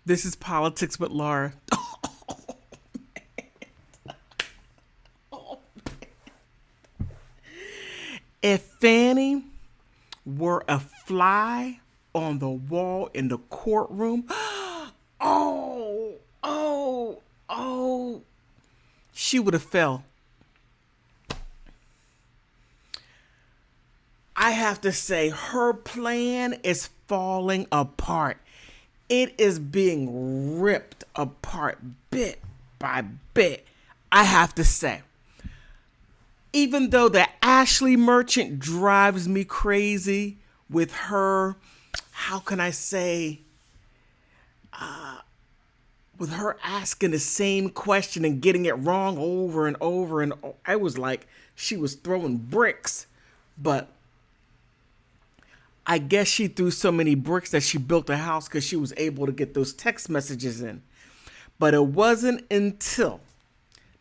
This is Politics with Laura. If Fanny were a fly on the wall in the courtroom, oh, oh, oh, she would have fell. I have to say, her plan is falling apart. It is being ripped apart bit by bit. I have to say, even though the Ashley Merchant drives me crazy with her, how can I say, with her asking the same question and getting it wrong over and over and over. I was like, she was throwing bricks, but I guess she threw so many bricks that she built a house because she was able to get those text messages in. But it wasn't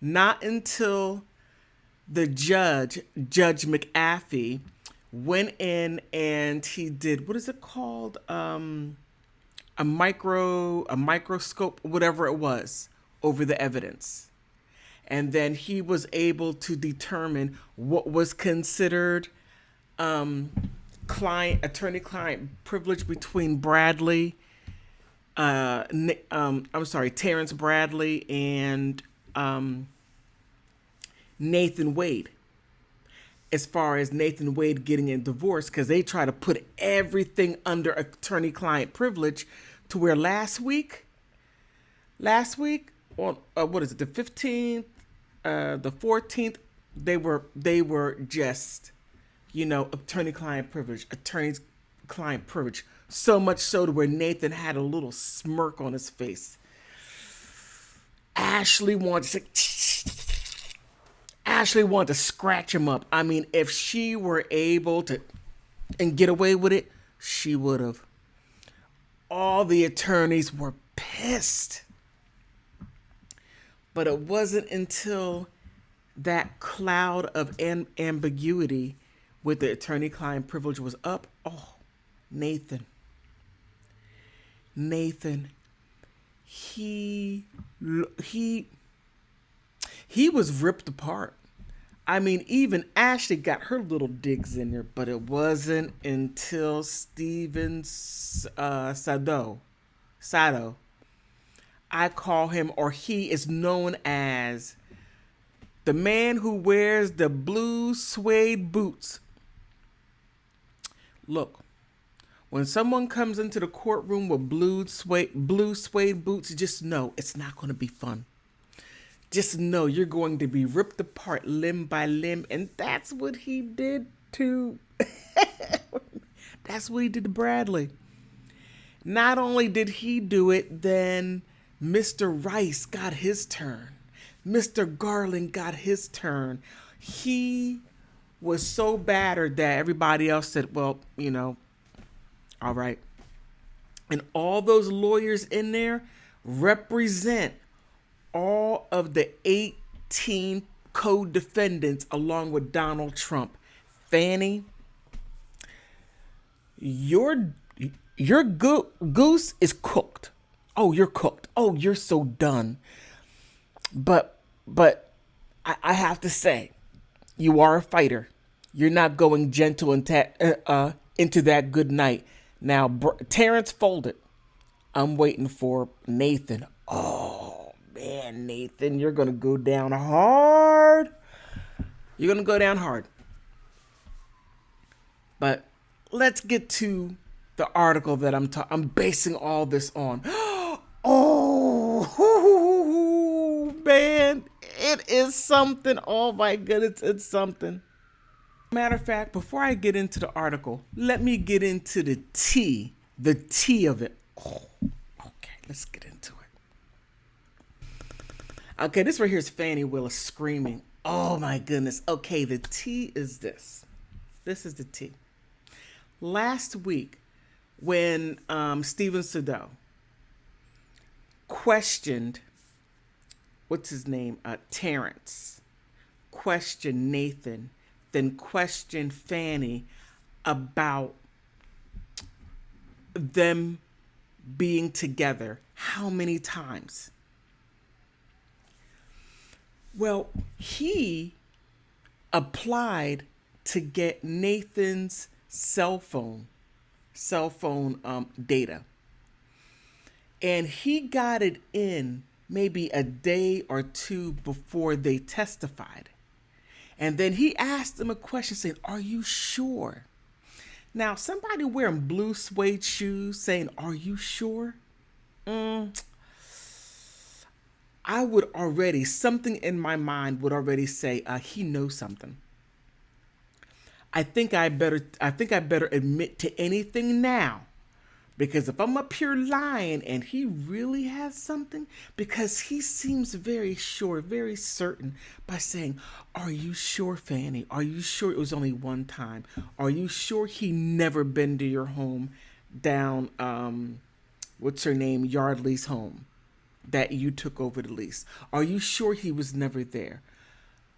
not until the Judge McAfee, went in and he did, what is it called? A microscope, whatever it was, over the evidence. And then he was able to determine what was considered attorney-client privilege between Terrence Bradley and Nathan Wade. As far as Nathan Wade getting a divorce, because they try to put everything under attorney-client privilege, to where last week on what is it, the 15th, the 14th, they were just, attorney-client privilege, so much so to where Nathan had a little smirk on his face. Ashley wanted to scratch him up. I mean, if she were able to and get away with it, she would have. All the attorneys were pissed. But it wasn't until that cloud of ambiguity with the attorney-client privilege was up. Oh, Nathan, he was ripped apart. I mean, even Ashley got her little digs in there, but it wasn't until Steven Sado, I call him, or he is known as the man who wears the blue suede boots. Look, when someone comes into the courtroom with blue suede boots, just know it's not going to be fun. Just know you're going to be ripped apart limb by limb. And that's what he did to Bradley. Not only did he do it, then Mr. Rice got his turn. Mr. Garland got his turn. He was so battered that everybody else said, well, all right. And all those lawyers in there represent all of the 18 co-defendants along with Donald Trump. Fanny, your goose is cooked. Oh, you're cooked. Oh, you're so done. But I have to say, you are a fighter. You're not going gentle into that good night. Now, Terrence folded. I'm waiting for Nathan. Oh, man, Nathan, you're going to go down hard. You're going to go down hard. But let's get to the article that I'm basing all this on. Oh, man, it is something. Oh, my goodness, it's something. Matter of fact, before I get into the article, let me get into the tea of it. Oh, okay, let's get into it. Okay, this right here is Fani Willis screaming. Oh my goodness. Okay, the tea is this. This is the tea. Last week, when Steven Sado questioned, what's his name? Terrence, questioned Nathan, then questioned Fanny about them being together. How many times? Well, he applied to get Nathan's cell phone data. And he got it in maybe a day or two before they testified. And then he asked them a question saying, "Are you sure?" Now, somebody wearing blue suede shoes saying, "Are you sure?" I would already, something in my mind would already say, he knows something. I think I better admit to anything now. Because if I'm up here lying and he really has something, because he seems very sure, very certain by saying, "Are you sure, Fanny? Are you sure it was only one time? Are you sure he never been to your home down, what's her name, Yardley's home that you took over the lease? Are you sure he was never there?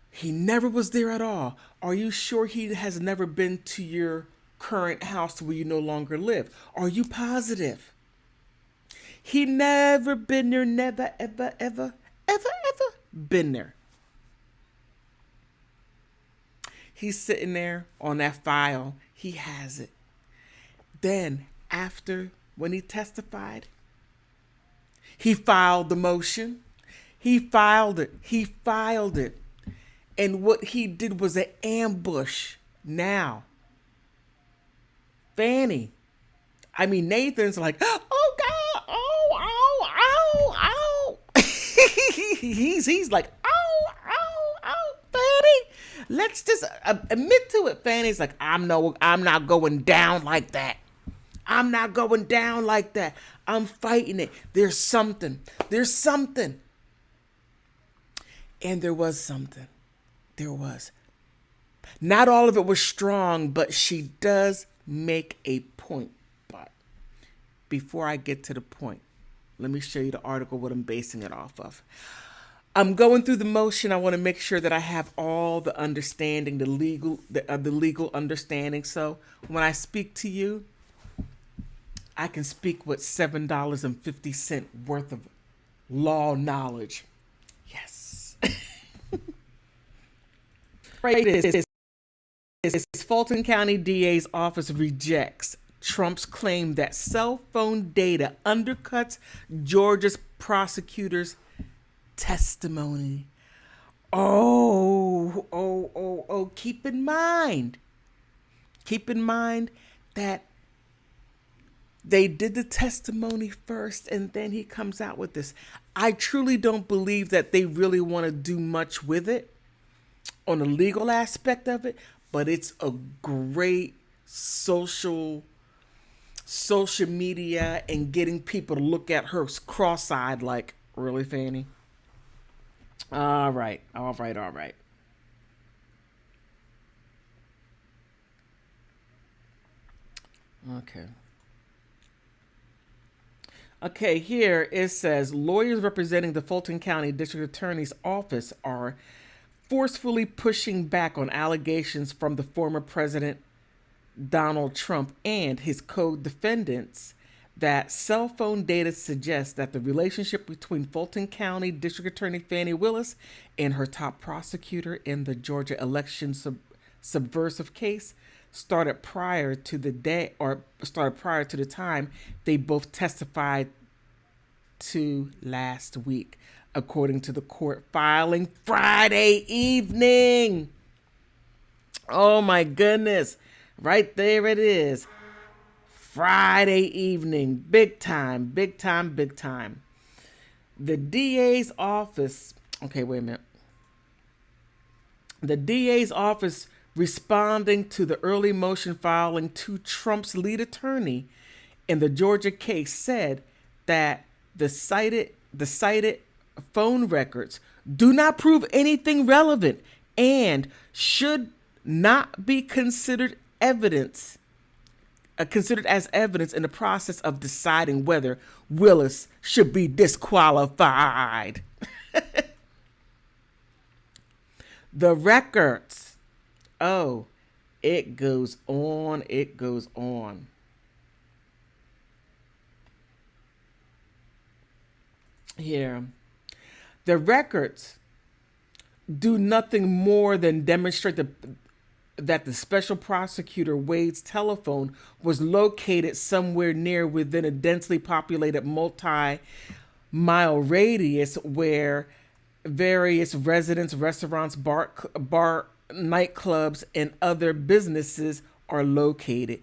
He never was there at all. Are you sure he has never been to your current house where you no longer live? Are you positive? He never been there, never, ever been there." He's sitting there on that file. He has it. Then, after, when he testified, he filed the motion. He filed it. And what he did was an ambush. Now, Nathan's like, "Oh God, oh. he's like, oh, Fanny. Let's just admit to it." Fanny's like, I'm not going down like that. I'm not going down like that. I'm fighting it. There's something. And there was something. There was. Not all of it was strong, but she does make a point. But before I get to the point, let me show you the article, what I'm basing it off of. I'm going through the motion. I want to make sure that I have all the understanding, the legal understanding. So when I speak to you, I can speak with $7.50 worth of law knowledge. Yes. Right. Fulton County DA's office rejects Trump's claim that cell phone data undercuts Georgia's prosecutor's testimony. Oh, keep in mind that they did the testimony first and then he comes out with this. I truly don't believe that they really want to do much with it on the legal aspect of it, but it's a great social media and getting people to look at her cross-eyed like, "Really, Fanny?" All right. Okay, here it says lawyers representing the Fulton County District Attorney's Office are forcefully pushing back on allegations from the former president Donald Trump and his co-defendants that cell phone data suggests that the relationship between Fulton County District Attorney Fani Willis and her top prosecutor in the Georgia election subversive case started prior to the time they both testified to last week, according to the court filing Friday evening. Oh my goodness. Right there it is. Friday evening. Big time. The DA's office. Okay, wait a minute. The DA's office responding to the early motion filing to Trump's lead attorney in the Georgia case said that the cited phone records do not prove anything relevant and should not be considered as evidence in the process of deciding whether Willis should be disqualified. The records. Oh, it goes on. Here, the records do nothing more than demonstrate that the special prosecutor Wade's telephone was located somewhere near within a densely populated multi-mile radius where various residents, restaurants, bar nightclubs, and other businesses are located.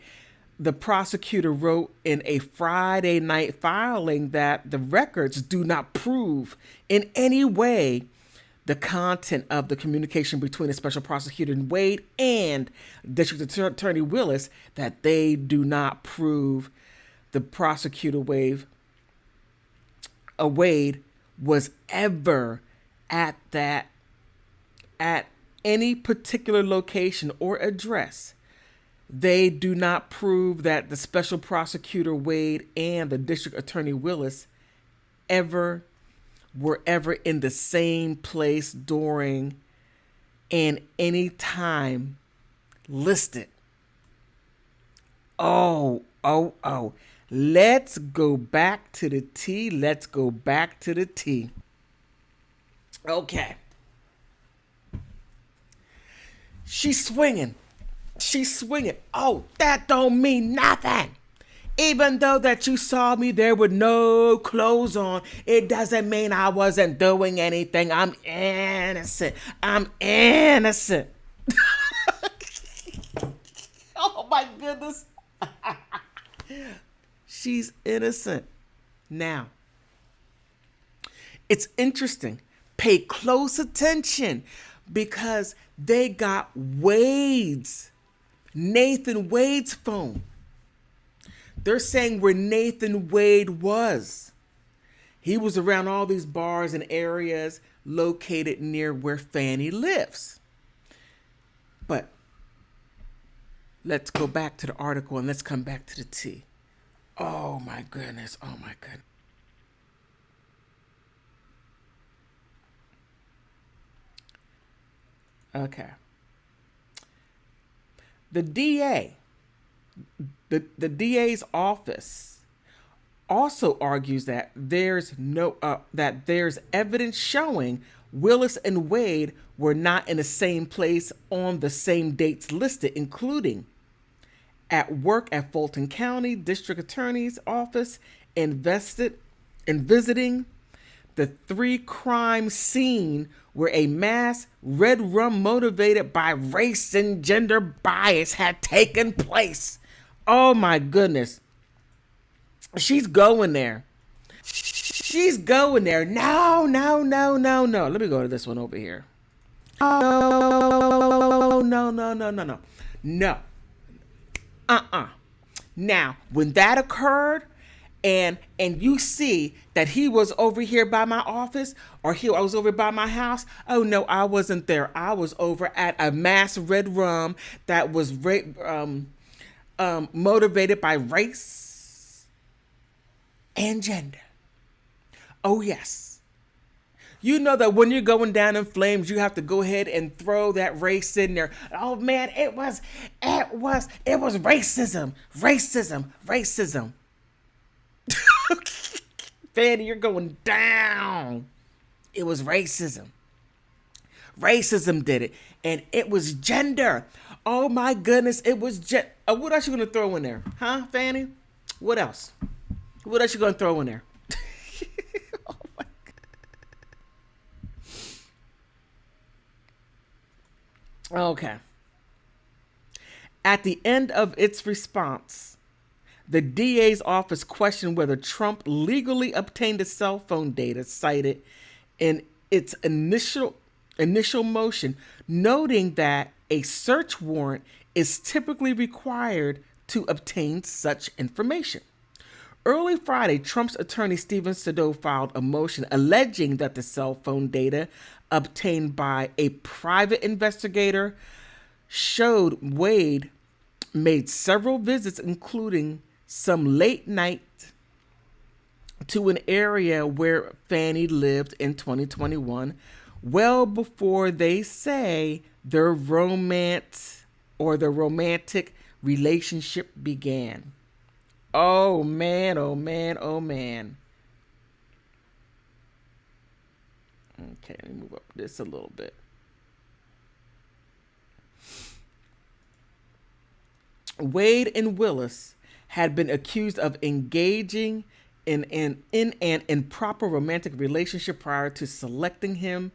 The prosecutor wrote in a Friday night filing that the records do not prove in any way the content of the communication between the special prosecutor Wade and District Attorney Willis, that they do not prove the prosecutor Wade was ever at any particular location or address. They do not prove that the special prosecutor Wade and the District Attorney Willis were ever in the same place during and any time listed. Oh. Let's go back to the T. Okay. She's swinging. Oh, that don't mean nothing. Even though that you saw me there with no clothes on, it doesn't mean I wasn't doing anything. I'm innocent. Oh my goodness. She's innocent. Now, it's interesting. Pay close attention because they got Nathan Wade's phone. They're saying where Nathan Wade was. He was around all these bars and areas located near where Fani lives. But let's go back to the article and let's come back to the T. Oh my goodness. Okay. The DA's office also argues that there's evidence showing Willis and Wade were not in the same place on the same dates listed, including at work at Fulton County District Attorney's Office and visiting the 3-crime scene where a mass red rum motivated by race and gender bias had taken place. Oh my goodness. She's going there. No. Let me go to this one over here. Oh, no. No. Now, when that occurred, and you see that he was over here by my office, or I was over by my house. Oh no, I wasn't there. I was over at a mass red rum that was motivated by race and gender. Oh yes. You know that when you're going down in flames, you have to go ahead and throw that race in there. Oh man, it was racism. Fanny, you're going down. It was racism. Racism did it. And it was gender. Oh my goodness, it was what else you gonna throw in there? Huh, Fanny? What else? What else you gonna throw in there? Oh my God. Okay. At the end of its response, the DA's office questioned whether Trump legally obtained the cell phone data cited in its initial motion, noting that a search warrant is typically required to obtain such information. Early Friday, Trump's attorney Stephen Sado filed a motion alleging that the cell phone data obtained by a private investigator showed Wade made several visits, including some late night to an area where Fani lived in 2021, well before they say their romance or the romantic relationship began. Oh man. Okay, let me move up this a little bit. Wade and Willis had been accused of engaging in an improper romantic relationship prior to selecting him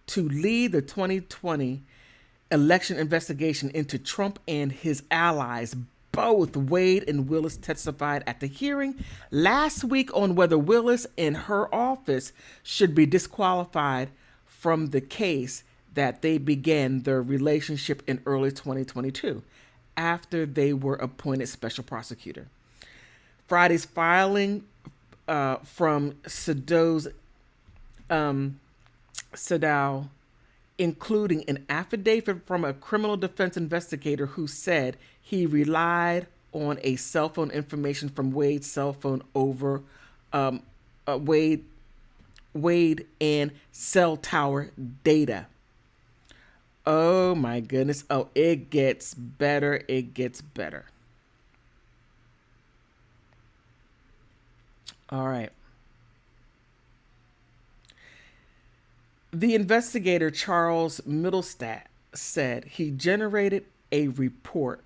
to lead the 2020 election investigation into Trump and his allies. Both Wade and Willis testified at the hearing last week on whether Willis and her office should be disqualified from the case that they began their relationship in early 2022 after they were appointed special prosecutor. Friday's filing from Sadow, including an affidavit from a criminal defense investigator who said he relied on a cell phone information from Wade's cell phone over Wade and cell tower data. Oh my goodness. Oh, it gets better. It gets better. All right. The investigator, Charles Middlestat, said he generated a report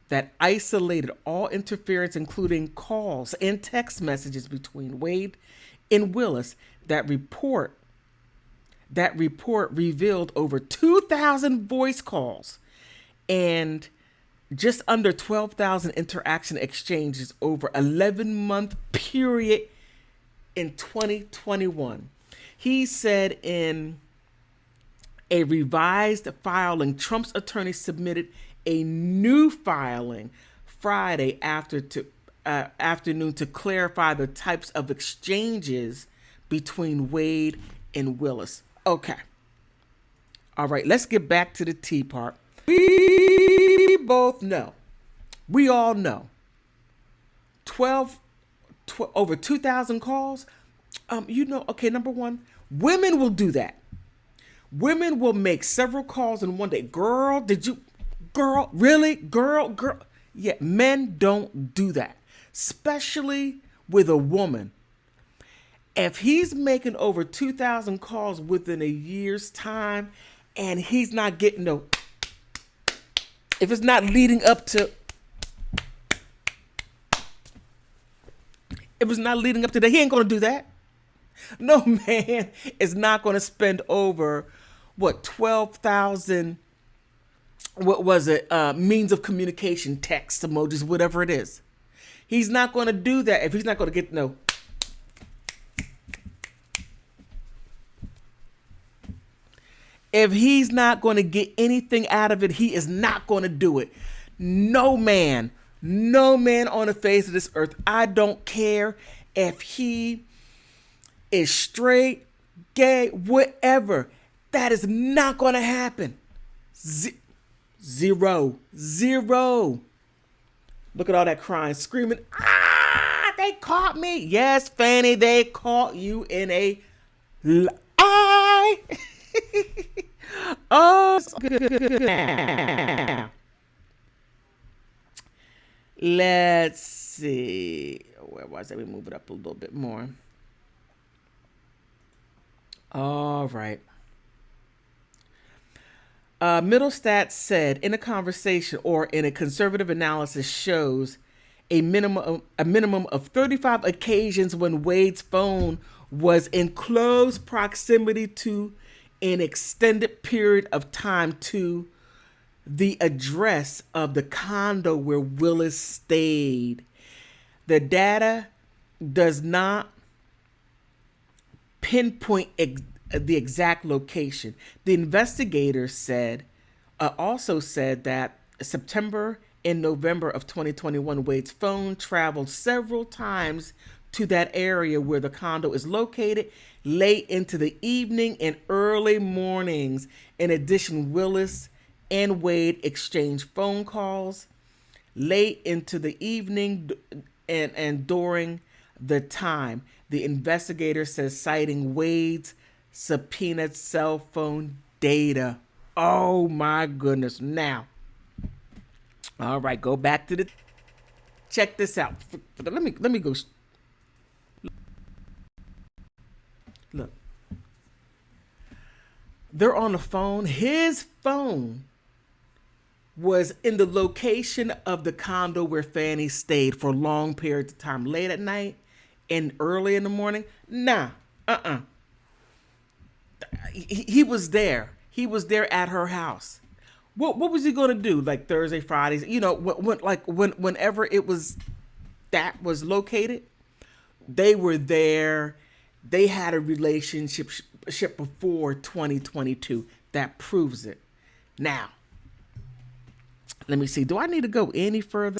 that isolated all interference, including calls and text messages between Wade and Willis. That report revealed over 2,000 voice calls and just under 12,000 interaction exchanges over 11-month period in 2021. He said in a revised filing, Trump's attorney submitted a new filing Friday afternoon to clarify the types of exchanges between Wade and Willis. Okay. All right, let's get back to the tea part. We both know. We all know. Over 2,000 calls. Okay, number one, women will do that. Women will make several calls in one day. Girl, really? Girl. Yeah, men don't do that, especially with a woman. If he's making over 2,000 calls within a year's time and he's not getting if it's not leading up to that, he ain't going to do that. No man is not going to spend over 12,000 means of communication, text, emojis, whatever it is. He's not going to do that if he's not going to get If he's not going to get anything out of it, he is not going to do it. No man on the face of this earth, I don't care if he is straight, gay, whatever, that is not going to happen. Zero. Look at all that crying, screaming, they caught me. Yes, Fani, they caught you in a lie. Oh, let's see. Where was it? We move it up a little bit more. All right. Middlestat said in a conversation or in a conservative analysis shows a minimum of 35 occasions when Wade's phone was in close proximity to an extended period of time to the address of the condo where Willis stayed. The data does not pinpoint the exact location. The investigator also said that September and November of 2021, Wade's phone traveled several times to that area where the condo is located late into the evening and early mornings. In addition, Willis and Wade exchanged phone calls late into the evening and during the time. The investigator says, citing Wade's subpoenaed cell phone data. Oh my goodness. Now, all right, go back to check this out. Let me go. Look. They're on the phone. His phone was in the location of the condo where Fanny stayed for long periods of time, late at night and early in the morning. Nah, he was there. He was there at her house. What was he gonna do? Like Thursday, Fridays, whenever it was that was located, they were there. They had a relationship before 2022. That proves it. Now, let me see. Do I need to go any further?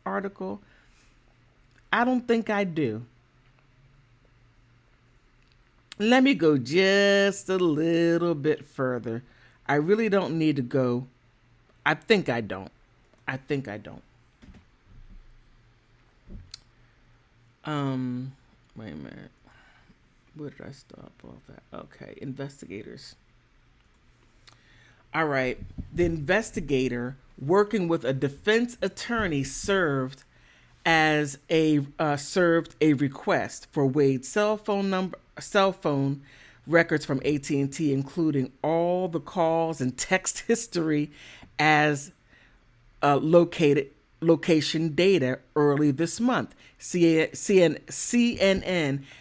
Article. I don't think I do. Let me go just a little bit further. I really don't need to go. I think I don't. Wait a minute. Where did I stop off at? Okay, investigators. All right. The investigator working with a defense attorney served a request for Wade's cell phone records from AT&T, including all the calls and text history as location data early this month. CNN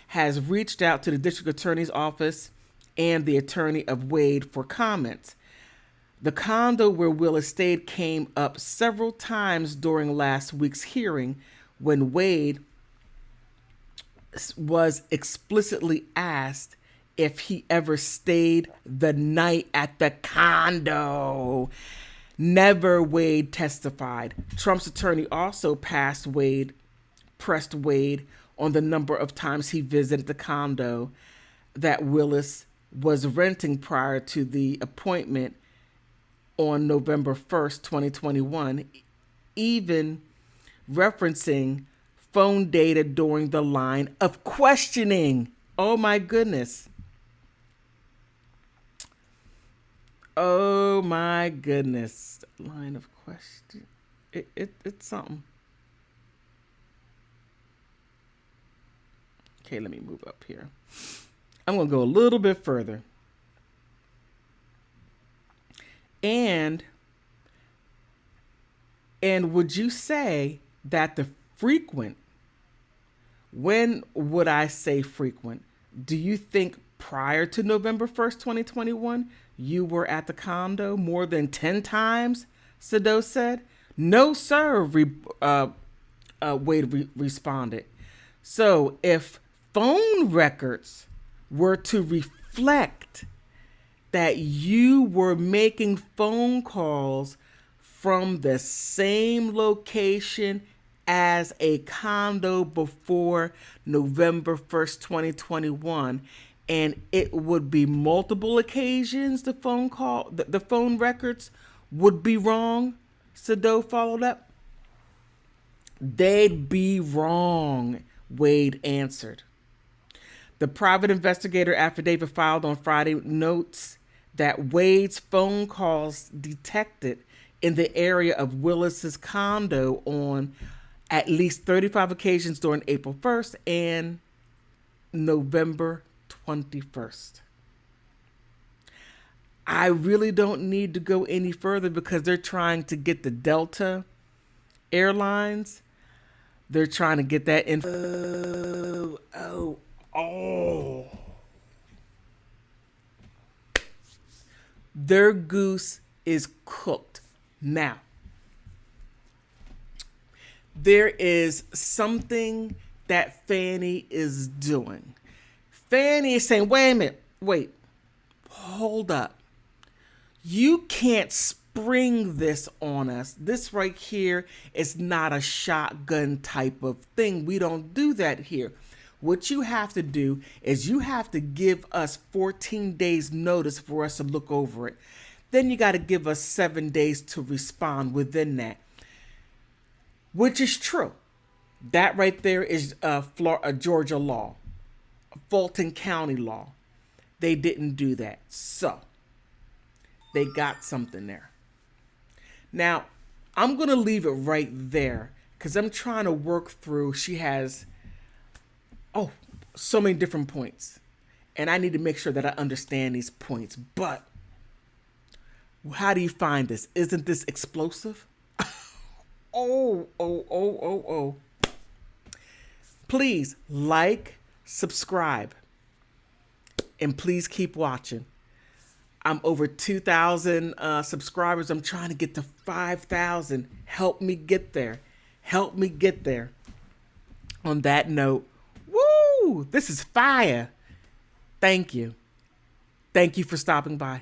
has reached out to the district attorney's office and the attorney of Wade for comments. The condo where Willis stayed came up several times during last week's hearing when Wade was explicitly asked if he ever stayed the night at the condo. Never, Wade testified. Trump's attorney also pressed Wade on the number of times he visited the condo that Willis was renting prior to the appointment on November 1st, 2021, even referencing phone data during the line of questioning. Oh my goodness. Oh my goodness. Line of question. It's something. Okay, let me move up here. I'm going to go a little bit further. And would you say that the frequent, when would I say frequent? Do you think prior to November 1st, 2021, you were at the condo more than 10 times? Sado said. No, sir, Wade responded. So if phone records were to reflect that you were making phone calls from the same location as a condo before November 1st, 2021, and it would be multiple occasions the phone records would be wrong, Sado followed up. They'd be wrong, Wade answered. The private investigator affidavit filed on Friday notes that Wade's phone calls detected in the area of Willis's condo on at least 35 occasions during April 1st and November 21st. I really don't need to go any further because they're trying to get the Delta Airlines. They're trying to get that info. Oh. Their goose is cooked. Now, there is something that Fani is doing. Fani is saying, wait a minute, hold up. You can't spring this on us. This right here is not a shotgun type of thing. We don't do that here. What you have to do is you have to give us 14 days notice for us to look over it. Then you got to give us 7 days to respond within that, which is true. That right there is a Georgia law, a Fulton County law. They didn't do that. So they got something there. Now, I'm going to leave it right there because I'm trying to work through. She has so many different points. and I need to make sure that I understand these points. But how do you find this? Isn't this explosive? Oh. Please like, subscribe, and please keep watching. I'm over 2,000 subscribers. I'm trying to get to 5,000. Help me get there. Help me get there. On that note, woo! This is fire. Thank you. Thank you for stopping by.